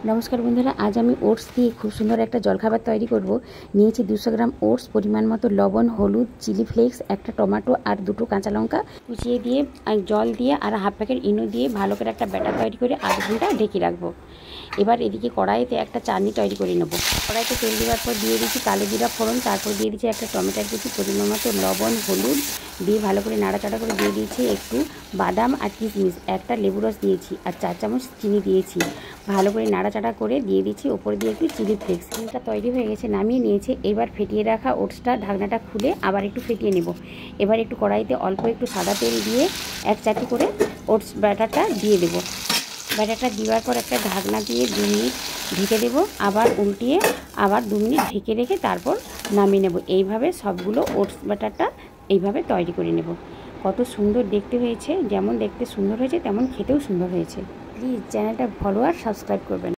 नमस्कार बंधुरा आज आमी ओट्स दिए खूब सुंदर एक जलखाबार तैरी करब। निয়েছি 200 ग्राम ओट्स, परिमाण मतो लवण, हलुद, चिली फ्लेक्स, एक टमेटो और दुटो काँचा लंका कुचिए दिए जल दिए और हाफ पैकेट इनो दिए भालो करे एक बैटर तैरी करे आधा घंटा ढेके राखबो। एबार एदिके कड़ाईते एक चाटनी तैरी करे नेब। कड़ाईते तेल देওয়ার পর দিয়ে দিচ্ছি কালো জিরা ফোড়ন, তারপর দিয়ে দিচ্ছি একটা টমেটোর কুচি, পরিমাণ মতো লবণ, হলুদ দিয়ে ভালো করে নাড়াচাড়া করে দিয়ে দিয়েছি একটু বাদাম আর কিশমিশ, একটা লেবু রস দিয়েছি আর 4 চামচ চিনি দিয়েছি। ভালো করে নাড়াচাড়া করে দিয়ে দিচ্ছি ওপর দিয়ে একটু চিলি ফ্লেক্স। চিনিটা তৈরি হয়ে গেছে, নামিয়ে নিয়েছে। এবার ফেটিয়ে রাখা ওটসটা ঢাকনাটা খুলে আবার একটু ফেটিয়ে নেব। এবার একটু কড়াইতে অল্প একটু সাদা তেল দিয়ে এক চাটি করে ওটস ব্যাটারটা দিয়ে দেব। ব্যাটারটা দেওয়ার পর একটা ঢাকনা দিয়ে 2 মিনিট ঢেকে দেব, আবার উল্টিয়ে আবার 2 মিনিট ঢেকে রেখে তারপর নামিয়ে নেব। এইভাবে সবগুলো ওটস ব্যাটারটা এইভাবে তৈরি করে নেব। কত সুন্দর দেখতে হয়েছে, যেমন দেখতে সুন্দর হয়েছে তেমন খেতেও সুন্দর হয়েছে। প্লিজ চ্যানেলটা ফলো আর সাবস্ক্রাইব করবেন।